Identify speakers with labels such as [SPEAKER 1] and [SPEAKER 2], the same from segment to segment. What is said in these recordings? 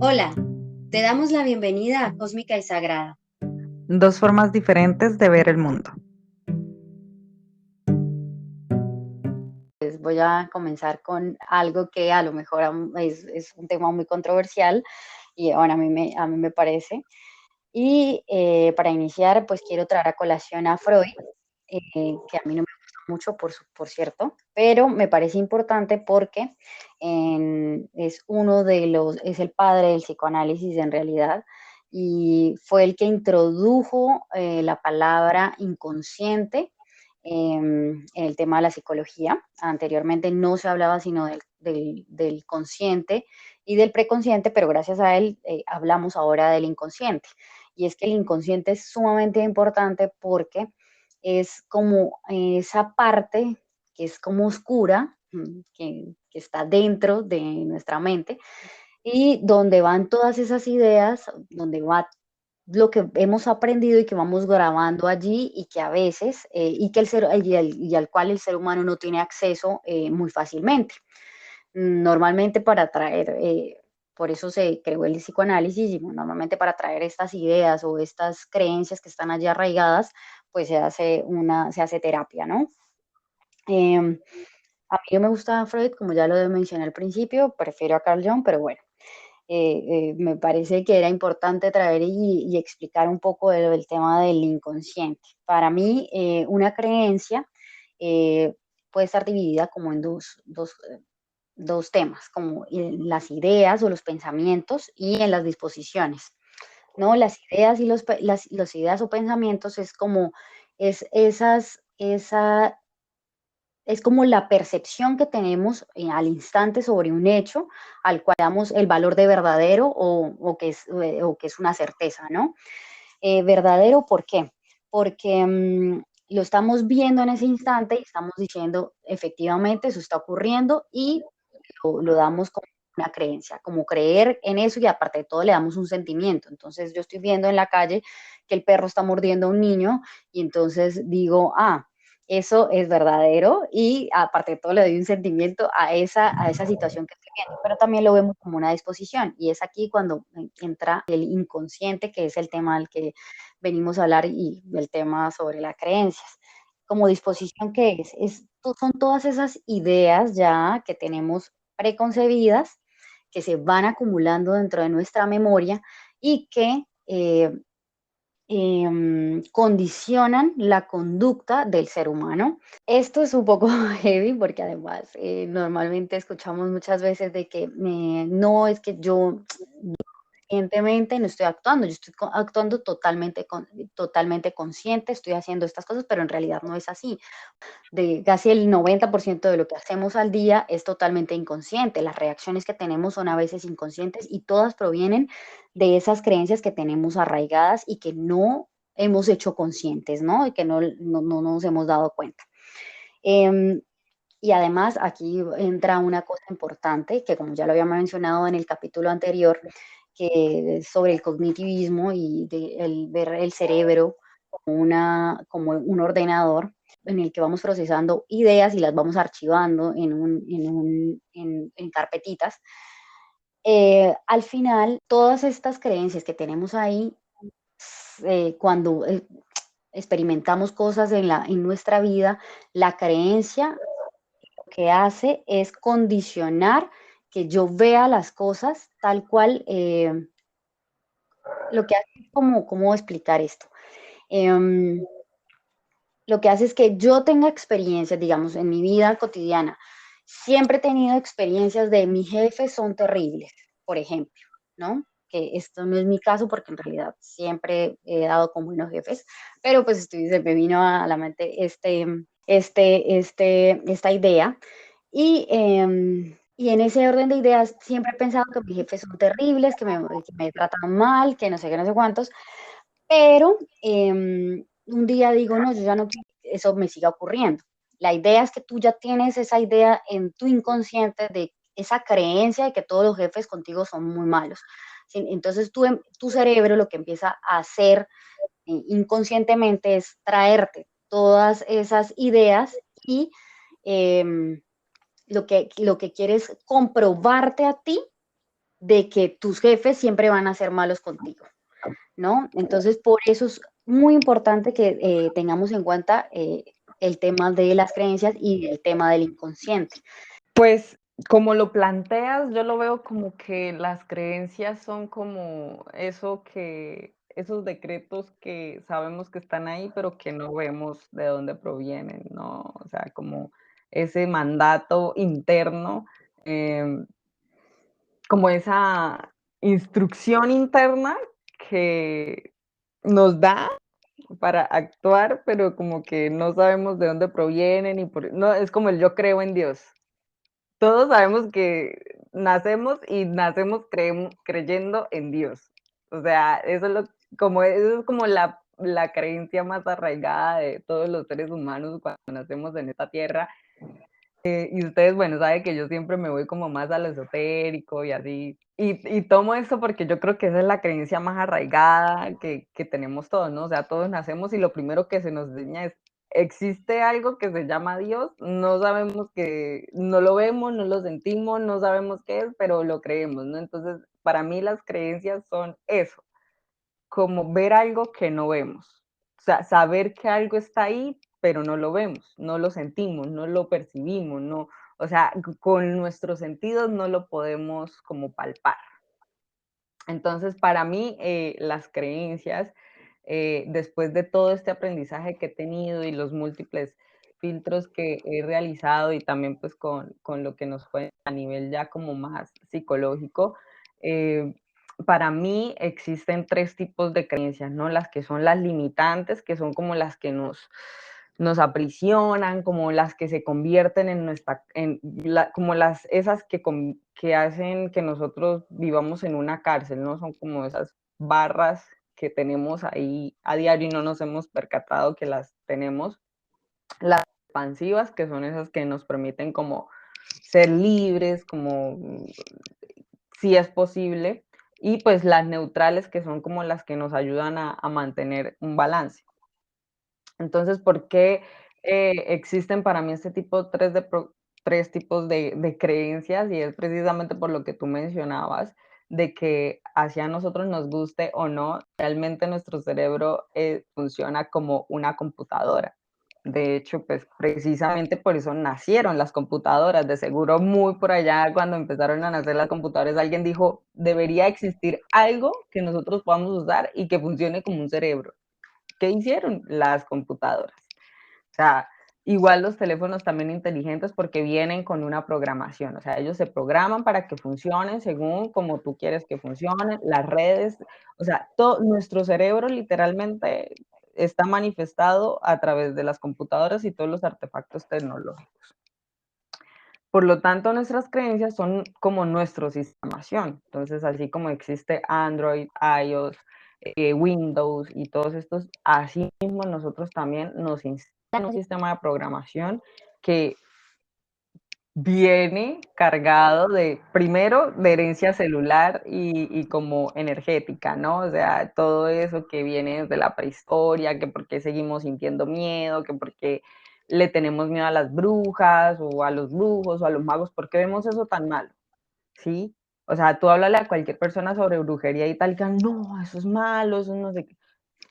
[SPEAKER 1] Hola, te damos la bienvenida a Cósmica y Sagrada.
[SPEAKER 2] Dos formas diferentes de ver el mundo.
[SPEAKER 1] Pues voy a comenzar con algo que a lo mejor es un tema muy controversial y bueno, a mí me parece. Y para iniciar, pues quiero traer a colación a Freud, que a mí no me gusta mucho, por cierto, pero me parece importante porque es el padre del psicoanálisis en realidad, y fue el que introdujo la palabra inconsciente en el tema de la psicología. Anteriormente no se hablaba sino del consciente y del preconsciente, pero gracias a él hablamos ahora del inconsciente. Y es que el inconsciente es sumamente importante porque es como esa parte que es como oscura, que está dentro de nuestra mente y donde van todas esas ideas, donde va lo que hemos aprendido y que vamos grabando allí y que a veces, y al cual el ser humano no tiene acceso muy fácilmente. Normalmente para traer, por eso se creó el psicoanálisis, y normalmente para traer estas ideas o estas creencias que están allí arraigadas, pues se hace terapia, ¿no? Eh, a mí no me gusta Freud, como ya lo mencioné al principio, prefiero a Carl Jung, pero bueno, me parece que era importante traer y explicar un poco del tema del inconsciente. Para mí, una creencia eh, puede estar dividida como en dos temas, como en las ideas o los pensamientos y en las disposiciones, ¿no? Las ideas y las ideas o pensamientos es como, es esas, esa, es como la percepción que tenemos al instante sobre un hecho al cual damos el valor de verdadero o que es una certeza, ¿no? Verdadero, ¿por qué? Porque lo estamos viendo en ese instante y estamos diciendo, efectivamente, eso está ocurriendo y lo damos como una creencia, como creer en eso y aparte de todo le damos un sentimiento. Entonces yo estoy viendo en la calle que el perro está mordiendo a un niño y entonces digo, eso es verdadero y aparte de todo le doy un sentimiento a esa situación que estoy viendo, pero también lo vemos como una disposición y es aquí cuando entra el inconsciente, que es el tema al que venimos a hablar y el tema sobre las creencias. Como disposición, ¿qué son todas esas ideas ya que tenemos preconcebidas, que se van acumulando dentro de nuestra memoria y que condicionan la conducta del ser humano. Esto es un poco heavy porque además normalmente escuchamos muchas veces de que no es que yo conscientemente no estoy actuando, yo estoy actuando totalmente consciente, estoy haciendo estas cosas, pero en realidad no es así. De casi el 90% de lo que hacemos al día es totalmente inconsciente. Las reacciones que tenemos son a veces inconscientes y todas provienen de esas creencias que tenemos arraigadas y que no hemos hecho conscientes, ¿no? Y que no nos hemos dado cuenta. Eh, y además aquí entra una cosa importante que como ya lo había mencionado en el capítulo anterior, que es sobre el cognitivismo y el ver el cerebro como un ordenador en el que vamos procesando ideas y las vamos archivando en carpetitas. Al final, todas estas creencias que tenemos ahí, cuando experimentamos cosas en nuestra vida, la creencia que hace es condicionar que yo vea las cosas tal cual, lo que hace, ¿cómo explicar esto? Em, lo que hace es que yo tenga experiencias, digamos, en mi vida cotidiana. Siempre he tenido experiencias de mis jefes son terribles, por ejemplo, ¿no? Que esto no es mi caso porque en realidad siempre he dado con buenos jefes, pero pues se me vino a la mente esta idea. Y en ese orden de ideas siempre he pensado que mis jefes son terribles, que me tratan mal, que no sé qué, no sé cuántos, pero un día digo, no, yo ya no quiero que eso me siga ocurriendo. La idea es que tú ya tienes esa idea en tu inconsciente de esa creencia de que todos los jefes contigo son muy malos. ¿Sí? Entonces tu cerebro lo que empieza a hacer inconscientemente es traerte todas esas ideas y eh, lo que quiere es comprobarte a ti de que tus jefes siempre van a ser malos contigo, ¿no? Entonces, por eso es muy importante que tengamos en cuenta el tema de las creencias y el tema del inconsciente.
[SPEAKER 3] Pues como lo planteas, yo lo veo como que las creencias son como eso que, esos decretos que sabemos que están ahí, pero que no vemos de dónde provienen, ¿no? O sea, como ese mandato interno, em, como esa instrucción interna que nos da para actuar, pero como que no sabemos de dónde provienen y no, es como el yo creo en Dios. Todos sabemos que nacemos creyendo en Dios. O sea, eso es como la creencia más arraigada de todos los seres humanos cuando nacemos en esta tierra. Y ustedes, bueno, saben que yo siempre me voy como más a lo esotérico y así. Y tomo esto porque yo creo que esa es la creencia más arraigada que tenemos todos, ¿no? O sea, todos nacemos y lo primero que se nos enseña es, existe algo que se llama Dios, no sabemos que, no lo vemos, no lo sentimos, no sabemos qué es, pero lo creemos, ¿no? Entonces, para mí las creencias son eso, como ver algo que no vemos. O sea, saber que algo está ahí, pero no lo vemos, no lo sentimos, no lo percibimos, no, o sea, con nuestros sentidos no lo podemos como palpar. Entonces, para mí, las creencias, después de todo este aprendizaje que he tenido y los múltiples filtros que he realizado y también pues con lo que nos fue a nivel ya como más psicológico, eh, para mí existen tres tipos de creencias, ¿no? Las que son las limitantes, que son como las que nos aprisionan, como las que se convierten en nuestra, como esas que hacen que nosotros vivamos en una cárcel, ¿no? Son como esas barras que tenemos ahí a diario y no nos hemos percatado que las tenemos. Las expansivas, que son esas que nos permiten como ser libres, como si es posible, y pues las neutrales, que son como las que nos ayudan a mantener un balance. Entonces, ¿por qué existen para mí este tipo tres tipos de creencias? Y es precisamente por lo que tú mencionabas, de que hacia nosotros nos guste o no, realmente nuestro cerebro funciona como una computadora. De hecho, pues precisamente por eso nacieron las computadoras. De seguro, muy por allá, cuando empezaron a nacer las computadoras, alguien dijo, debería existir algo que nosotros podamos usar y que funcione como un cerebro. ¿Qué hicieron? Las computadoras. O sea, igual los teléfonos también inteligentes porque vienen con una programación. O sea, ellos se programan para que funcionen según como tú quieres que funcionen, las redes. O sea, todo nuestro cerebro literalmente está manifestado a través de las computadoras y todos los artefactos tecnológicos. Por lo tanto, nuestras creencias son como nuestra sistemación. Entonces, así como existe Android, iOS, Windows y todos estos, así mismo nosotros también nos instalan un sistema de programación que viene cargado de, primero, de herencia celular y como energética, ¿no? O sea, todo eso que viene desde la prehistoria, que por qué seguimos sintiendo miedo, que por qué le tenemos miedo a las brujas o a los brujos o a los magos, ¿por qué vemos eso tan malo? ¿Sí? O sea, tú háblale a cualquier persona sobre brujería y tal, que no, eso es malo, eso no sé qué.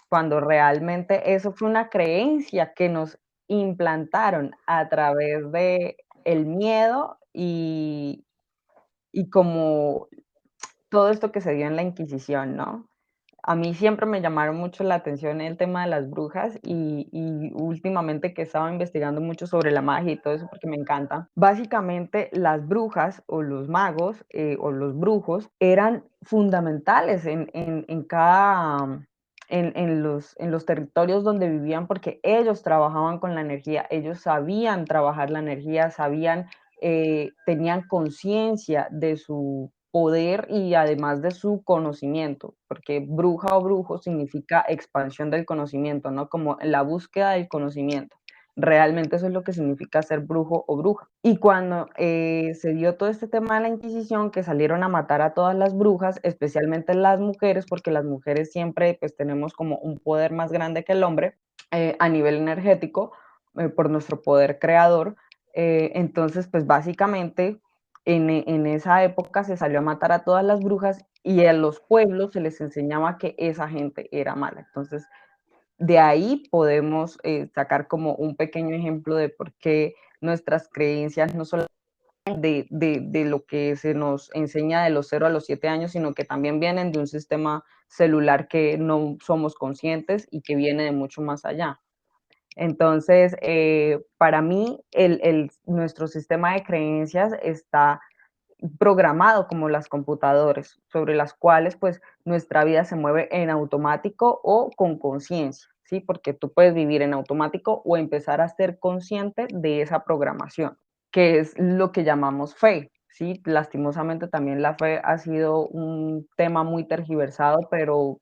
[SPEAKER 3] Cuando realmente eso fue una creencia que nos implantaron a través de el miedo y como todo esto que se dio en la Inquisición, ¿no? A mí siempre me llamaron mucho la atención el tema de las brujas y últimamente que he estado investigando mucho sobre la magia y todo eso porque me encanta. Básicamente las brujas o los magos o los brujos eran fundamentales en cada... en los territorios donde vivían porque ellos trabajaban con la energía, ellos sabían trabajar la energía, sabían, tenían conciencia de su poder y además de su conocimiento, porque bruja o brujo significa expansión del conocimiento, ¿no? Como la búsqueda del conocimiento. Realmente eso es lo que significa ser brujo o bruja. Y cuando se dio todo este tema de la Inquisición, que salieron a matar a todas las brujas, especialmente las mujeres, porque las mujeres siempre pues tenemos como un poder más grande que el hombre a nivel energético, por nuestro poder creador, entonces pues básicamente en esa época se salió a matar a todas las brujas y a los pueblos se les enseñaba que esa gente era mala. Entonces, de ahí podemos sacar como un pequeño ejemplo de por qué nuestras creencias no solo de lo que se nos enseña de los 0 a los 7 años, sino que también vienen de un sistema celular que no somos conscientes y que viene de mucho más allá. Entonces, para mí, nuestro sistema de creencias está programado como las computadoras, sobre las cuales pues nuestra vida se mueve en automático o con conciencia, ¿sí? Porque tú puedes vivir en automático o empezar a ser consciente de esa programación, que es lo que llamamos fe, ¿sí? Lastimosamente también la fe ha sido un tema muy tergiversado, pero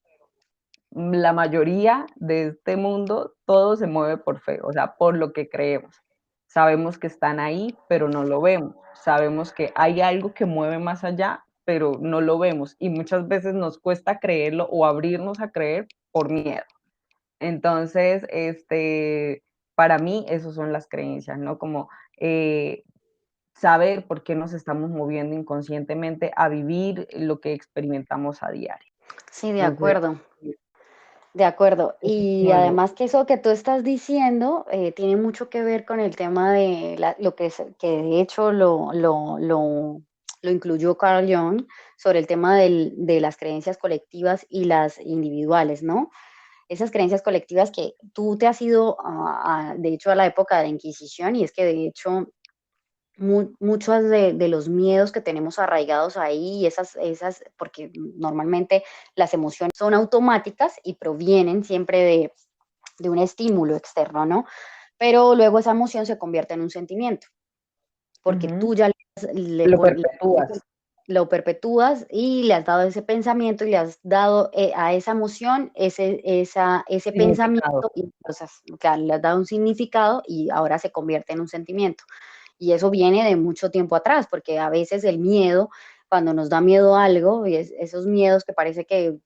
[SPEAKER 3] la mayoría de este mundo, todo se mueve por fe, o sea, por lo que creemos. Sabemos que están ahí, pero no lo vemos. Sabemos que hay algo que mueve más allá, pero no lo vemos. Y muchas veces nos cuesta creerlo o abrirnos a creer por miedo. Entonces, para mí, esas son las creencias, ¿no? Como saber por qué nos estamos moviendo inconscientemente a vivir lo que experimentamos a diario.
[SPEAKER 1] Sí, de
[SPEAKER 3] Entonces,
[SPEAKER 1] acuerdo. De acuerdo.
[SPEAKER 3] eso es
[SPEAKER 1] Y
[SPEAKER 3] como lo...
[SPEAKER 1] además que eso que tú estás diciendo tiene mucho que ver con el tema de lo que, que de hecho lo incluyó Carl Jung sobre el tema de las creencias colectivas y las individuales, ¿no? Esas creencias colectivas que tú te has ido, de hecho, a la época de la Inquisición, y es que de hecho muchos de los miedos que tenemos arraigados ahí, porque normalmente las emociones son automáticas y provienen siempre de un estímulo externo, ¿no? Pero luego esa emoción se convierte en un sentimiento, porque tú ya
[SPEAKER 3] Lo perpetúas.
[SPEAKER 1] lo perpetúas y le has dado ese pensamiento y le has dado a esa emoción ese
[SPEAKER 3] Significado.
[SPEAKER 1] pensamiento, y, o sea, le has dado un significado y ahora se convierte en un sentimiento. Y eso viene de mucho tiempo atrás, porque a veces el miedo, cuando nos da miedo algo, y esos miedos que parece que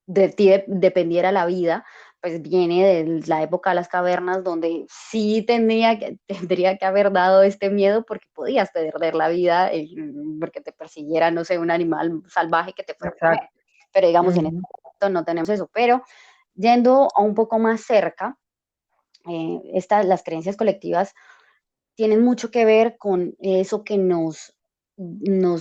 [SPEAKER 1] de ti dependiera la vida, pues viene de la época de las cavernas, donde sí tendría que haber dado este miedo porque podías perder la vida, porque te persiguiera, no sé, un animal salvaje que te fuera a comer.
[SPEAKER 3] Exacto.
[SPEAKER 1] Pero digamos, en este momento no tenemos eso. Pero yendo a un poco más cerca, las creencias colectivas tienen mucho que ver con eso que nos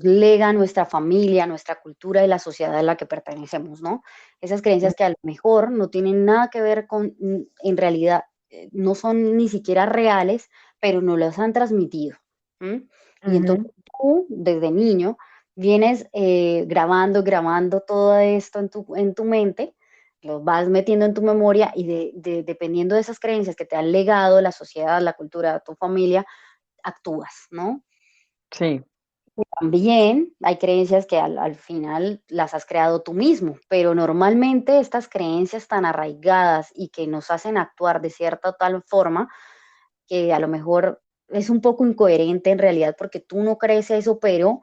[SPEAKER 1] lega nuestra familia, nuestra cultura y la sociedad a la que pertenecemos, ¿no? Esas creencias que a lo mejor no tienen nada que ver con, en realidad, no son ni siquiera reales, pero nos las han transmitido. Y entonces tú, desde niño, vienes grabando todo esto en tu mente, los vas metiendo en tu memoria y dependiendo de esas creencias que te han legado la sociedad, la cultura, tu familia, actúas, ¿no?
[SPEAKER 3] Sí.
[SPEAKER 1] También hay creencias que al final las has creado tú mismo, pero normalmente estas creencias tan arraigadas y que nos hacen actuar de cierta o tal forma, que a lo mejor es un poco incoherente en realidad porque tú no crees eso, pero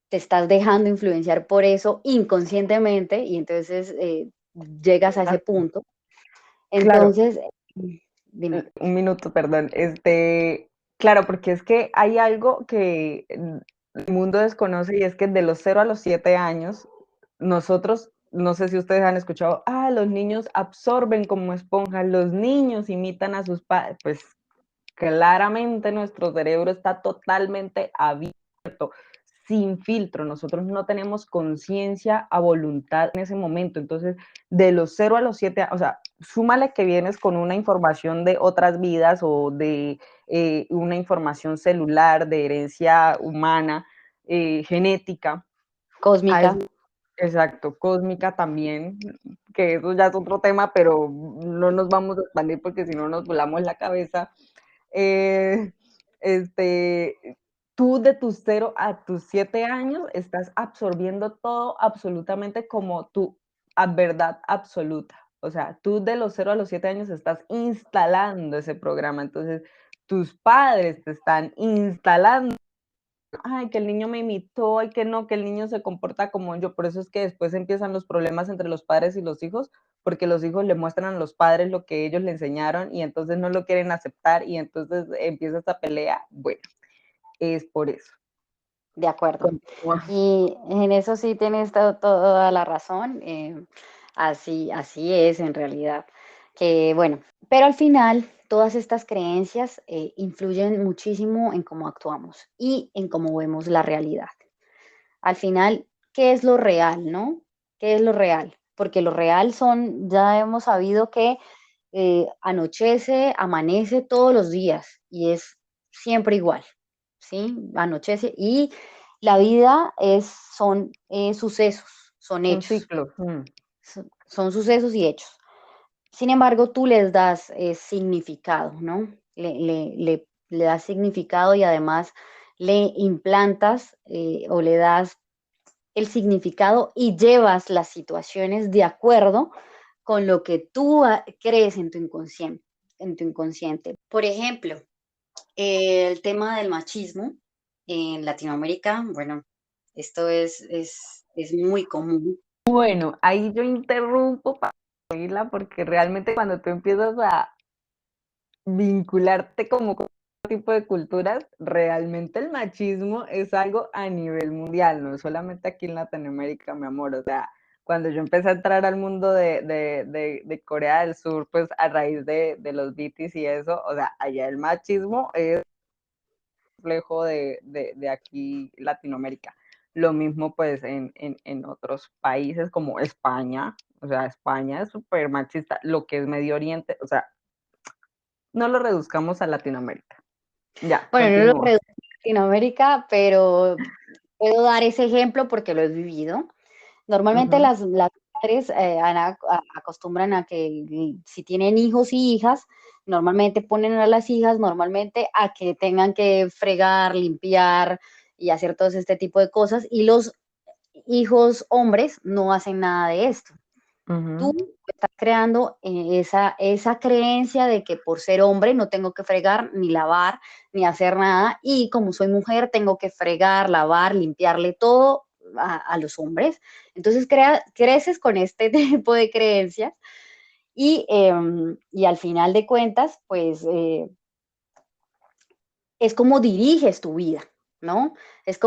[SPEAKER 1] te estás dejando influenciar por eso inconscientemente y entonces llegas a ese punto.
[SPEAKER 3] Claro,
[SPEAKER 1] Entonces, dime.
[SPEAKER 3] un minuto, perdón. Claro, porque es que hay algo que el mundo desconoce y es que de los 0 a los 7 años, nosotros, no sé si ustedes han escuchado, los niños absorben como esponjas, los niños imitan a sus padres, pues claramente nuestro cerebro está totalmente abierto, sin filtro. Nosotros no tenemos conciencia a voluntad en ese momento. Entonces, de los 0 a los 7, o sea, súmale que vienes con una información de otras vidas o de una información celular, de herencia humana, genética.
[SPEAKER 1] Cósmica.
[SPEAKER 3] Exacto, cósmica también, que eso ya es otro tema, pero no nos vamos a expandir porque si no nos volamos la cabeza. Eh, este, tú de tus 0 a tus 7 años estás absorbiendo todo absolutamente como tu verdad absoluta. O sea, tú de los 0 a los 7 años estás instalando ese programa. Entonces, tus padres te están instalando ay, que el niño me imitó, ay, que no, que el niño se comporta como yo. Por eso es que después empiezan los problemas entre los padres y los hijos, porque los hijos le muestran a los padres lo que ellos le enseñaron y entonces no lo quieren aceptar y entonces empieza esta pelea. Bueno, es por eso.
[SPEAKER 1] de acuerdo.
[SPEAKER 3] Continúa.
[SPEAKER 1] Y en eso sí tienes toda la razón. Así es en realidad. Que bueno, pero al final todas estas creencias influyen muchísimo en cómo actuamos y en cómo vemos la realidad. Al final, ¿qué es lo real, no? ¿Qué es lo real? Porque lo real ya hemos sabido que anochece, amanece todos los días y es siempre igual, ¿sí? Anochece y la vida son sucesos, son
[SPEAKER 3] Un
[SPEAKER 1] hechos,
[SPEAKER 3] ciclo.
[SPEAKER 1] son sucesos y hechos. Sin embargo, tú les das significado, ¿no? Le das significado y además le implantas o le das el significado y llevas las situaciones de acuerdo con lo que tú crees en tu inconsciente. Por ejemplo, el tema del machismo en Latinoamérica, bueno, esto es muy común.
[SPEAKER 3] Bueno, ahí yo interrumpo para oírla porque realmente cuando tú empiezas a vincularte como con este tipo de culturas, realmente el machismo es algo a nivel mundial, no solamente aquí en Latinoamérica, mi amor. O sea, cuando yo empecé a entrar al mundo de Corea del Sur, pues a raíz de los BTS y eso, o sea, allá el machismo es reflejo de aquí Latinoamérica. Lo mismo pues en otros países como España, o sea, España es súper machista, lo que es Medio Oriente, o sea, no lo reduzcamos a Latinoamérica. Ya,
[SPEAKER 1] Bueno, no lo
[SPEAKER 3] continúa.
[SPEAKER 1] reduzco a Latinoamérica, pero puedo dar ese ejemplo porque lo he vivido. Normalmente
[SPEAKER 3] Ujú.
[SPEAKER 1] las madres acostumbran a que si tienen hijos y hijas, normalmente ponen a las hijas normalmente a que tengan que fregar, limpiar y hacer todo este tipo de cosas y los hijos hombres no hacen nada de esto. Tú
[SPEAKER 3] Ujú.
[SPEAKER 1] estás creando esa creencia de que por ser hombre no tengo que fregar, ni lavar, ni hacer nada, y como soy mujer tengo que fregar, lavar, limpiarle todo a los hombres. Entonces creces con este tipo de creencias y al final de cuentas, pues es como diriges tu vida, ¿no? Es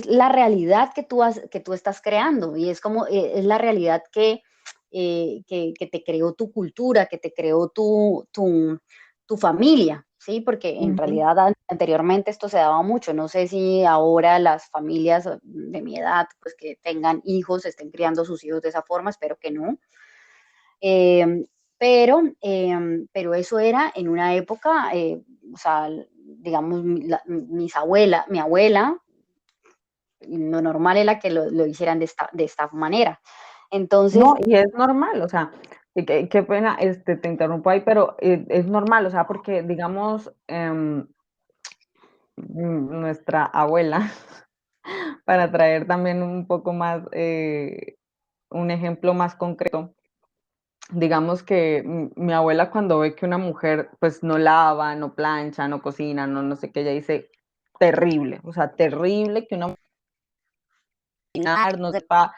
[SPEAKER 1] la realidad que tú estás creando y es la realidad que te creó tu cultura, que te creó tu familia, ¿sí? Porque en
[SPEAKER 3] Ujú.
[SPEAKER 1] realidad anteriormente esto se daba mucho. No sé si ahora las familias de mi edad, pues que tengan hijos, estén criando a sus hijos de esa forma, espero que no. Eh, pero eso era en una época, o sea, digamos, mi abuela, lo normal era que lo hicieran de esta manera.
[SPEAKER 3] No,
[SPEAKER 1] Entonces,
[SPEAKER 3] y es normal, o sea, qué pena, te interrumpo ahí, pero es normal, o sea, porque digamos, nuestra abuela, para traer también un poco más, un ejemplo más concreto, digamos que mi abuela cuando ve que una mujer pues no lava, no plancha, no cocina, no sé qué, ella dice, terrible, o sea, terrible que una mujer no sepa.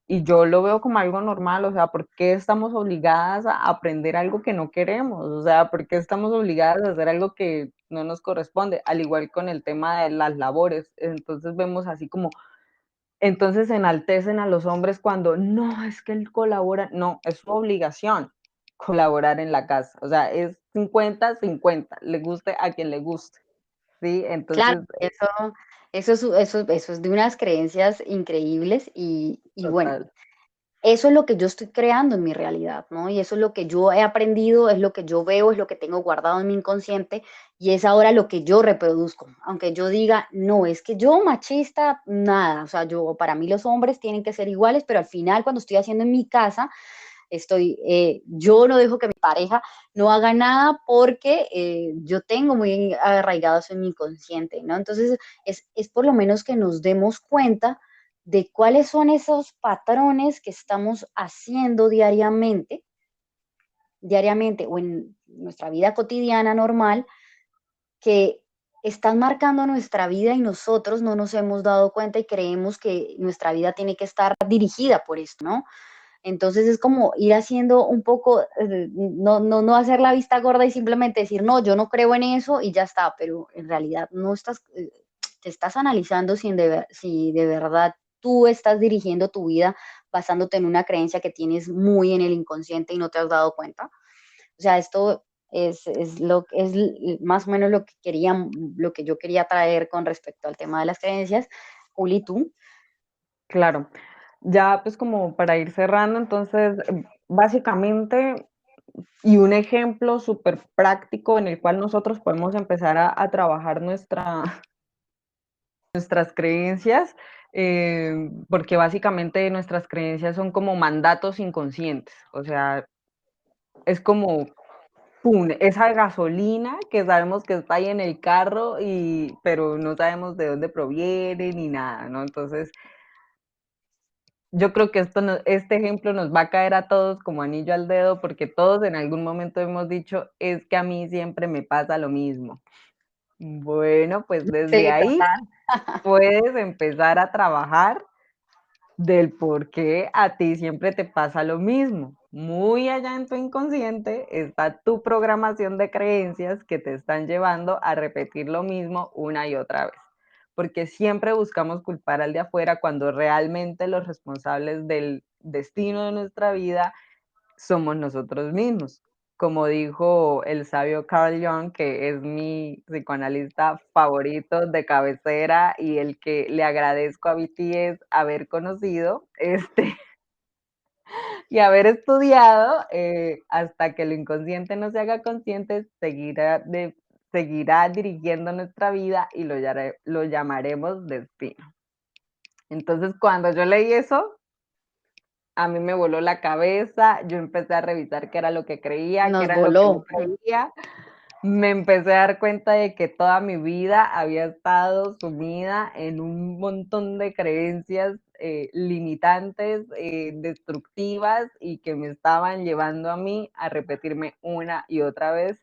[SPEAKER 3] Y yo lo veo como algo normal, o sea, ¿por qué estamos obligadas a aprender algo que no queremos? O sea, ¿por qué estamos obligadas a hacer algo que no nos corresponde? Al igual con el tema de las labores. Entonces vemos así como, entonces enaltecen a los hombres cuando no, es que él colabora, no, es su obligación colaborar en la casa. O sea, es 50-50, le guste a quien le guste, ¿sí?
[SPEAKER 1] claro,
[SPEAKER 3] Entonces,
[SPEAKER 1] eso es de unas creencias increíbles y bueno,
[SPEAKER 3] total.
[SPEAKER 1] eso es lo que yo estoy creando en mi realidad, ¿no? Y eso es lo que yo he aprendido, es lo que yo veo, es lo que tengo guardado en mi inconsciente y es ahora lo que yo reproduzco. Aunque yo diga, no, es que yo machista, nada, o sea, para mí los hombres tienen que ser iguales, pero al final cuando estoy haciendo en mi casa, yo no dejo que mi pareja no haga nada porque yo tengo muy arraigado eso en mi inconsciente, ¿no? Entonces, es por lo menos que nos demos cuenta de cuáles son esos patrones que estamos haciendo diariamente o en nuestra vida cotidiana normal, que están marcando nuestra vida y nosotros no nos hemos dado cuenta y creemos que nuestra vida tiene que estar dirigida por esto, ¿no? Entonces es como ir haciendo un poco, no hacer la vista gorda y simplemente decir, no, yo no creo en eso y ya está, pero en realidad no estás, te estás analizando si de verdad tú estás dirigiendo tu vida basándote en una creencia que tienes muy en el inconsciente y no te has dado cuenta. O sea, esto es más o menos lo que yo quería traer con respecto al tema de las creencias. Juli, tú.
[SPEAKER 3] Claro. Ya, pues como para ir cerrando, entonces, básicamente, y un ejemplo súper práctico en el cual nosotros podemos empezar a trabajar nuestras creencias, porque básicamente nuestras creencias son como mandatos inconscientes, o sea, es como pum, esa gasolina que sabemos que está ahí en el carro, pero no sabemos de dónde proviene ni nada, ¿no? Entonces, yo creo que este ejemplo nos va a caer a todos como anillo al dedo, porque todos en algún momento hemos dicho, es que a mí siempre me pasa lo mismo. Bueno, pues desde
[SPEAKER 1] Sí,
[SPEAKER 3] ahí
[SPEAKER 1] total.
[SPEAKER 3] puedes empezar a trabajar del por qué a ti siempre te pasa lo mismo. Muy allá en tu inconsciente está tu programación de creencias que te están llevando a repetir lo mismo una y otra vez. Porque siempre buscamos culpar al de afuera cuando realmente los responsables del destino de nuestra vida somos nosotros mismos. Como dijo el sabio Carl Jung, que es mi psicoanalista favorito de cabecera y el que le agradezco a BTS haber conocido, y haber estudiado, hasta que lo inconsciente no se haga consciente, seguirá dirigiendo nuestra vida y lo llamaremos destino. Entonces, cuando yo leí eso, a mí me voló la cabeza, yo empecé a revisar qué era lo que creía, qué
[SPEAKER 1] Nos
[SPEAKER 3] era lo que no
[SPEAKER 1] voló.
[SPEAKER 3] creía. Me empecé a dar cuenta de que toda mi vida había estado sumida en un montón de creencias limitantes, destructivas y que me estaban llevando a mí a repetirme una y otra vez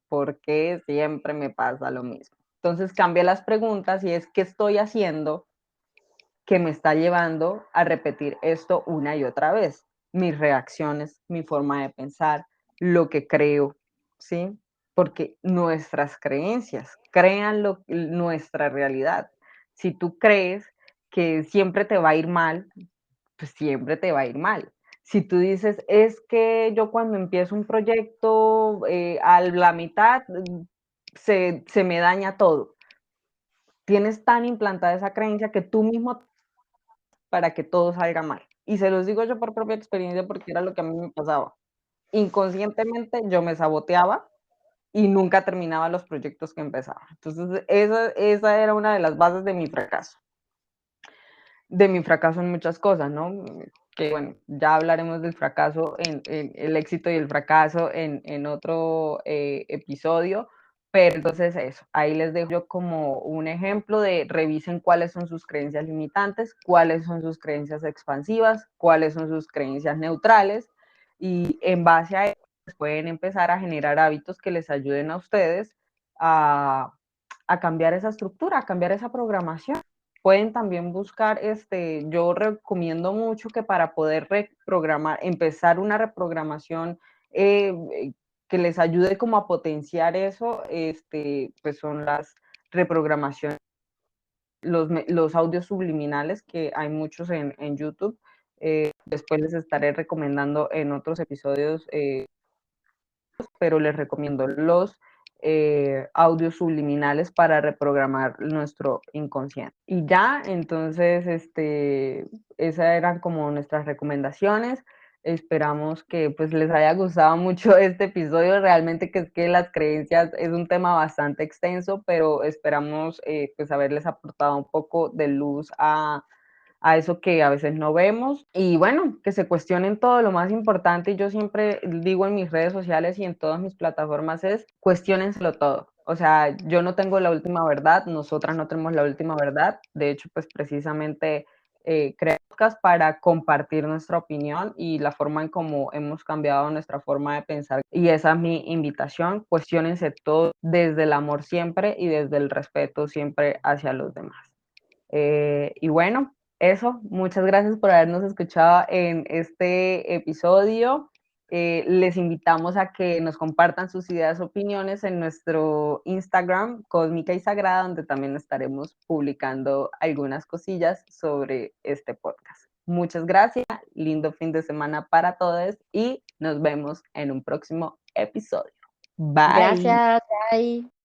[SPEAKER 3] porque siempre me pasa lo mismo. Entonces cambié las preguntas y es, ¿qué estoy haciendo que me está llevando a repetir esto una y otra vez? Mis reacciones, mi forma de pensar, lo que creo, ¿sí? Porque nuestras creencias crean nuestra realidad. Si tú crees que siempre te va a ir mal, pues siempre te va a ir mal. Si tú dices, es que yo cuando empiezo un proyecto, a la mitad se me daña todo. Tienes tan implantada esa creencia que tú mismo para que todo salga mal. Y se los digo yo por propia experiencia porque era lo que a mí me pasaba. Inconscientemente yo me saboteaba y nunca terminaba los proyectos que empezaba. Entonces, esa era una de las bases de mi fracaso. De mi fracaso en muchas cosas, ¿no? Que bueno, ya hablaremos del fracaso, en el éxito y el fracaso en otro episodio, pero entonces eso, ahí les dejo yo como un ejemplo de revisen cuáles son sus creencias limitantes, cuáles son sus creencias expansivas, cuáles son sus creencias neutrales y en base a eso pueden empezar a generar hábitos que les ayuden a ustedes a, a cambiar esa estructura, a cambiar esa programación. Pueden también buscar, yo recomiendo mucho que para poder reprogramar, empezar una reprogramación que les ayude como a potenciar eso, pues son las reprogramaciones, los audios subliminales, que hay muchos en YouTube. Después les estaré recomendando en otros episodios, pero les recomiendo los audios subliminales para reprogramar nuestro inconsciente. Y ya, entonces, esas eran como nuestras recomendaciones. Esperamos que pues les haya gustado mucho este episodio. Realmente que es que las creencias es un tema bastante extenso, pero esperamos pues haberles aportado un poco de luz a eso que a veces no vemos y bueno, que se cuestionen todo. Lo más importante, y yo siempre digo en mis redes sociales y en todas mis plataformas, es cuestiónenselo todo. O sea, yo no tengo la última verdad, nosotras no tenemos la última verdad. De hecho, pues precisamente creamos podcast para compartir nuestra opinión y la forma en cómo hemos cambiado nuestra forma de pensar. Y esa es mi invitación, cuestiónense todo desde el amor siempre y desde el respeto siempre hacia los demás. Y bueno, eso, muchas gracias por habernos escuchado en este episodio. Les invitamos a que nos compartan sus ideas, opiniones en nuestro Instagram, Cósmica y Sagrada, donde también estaremos publicando algunas cosillas sobre este podcast. Muchas gracias, lindo fin de semana para todos y nos vemos en un próximo episodio. Bye.
[SPEAKER 1] Gracias, bye.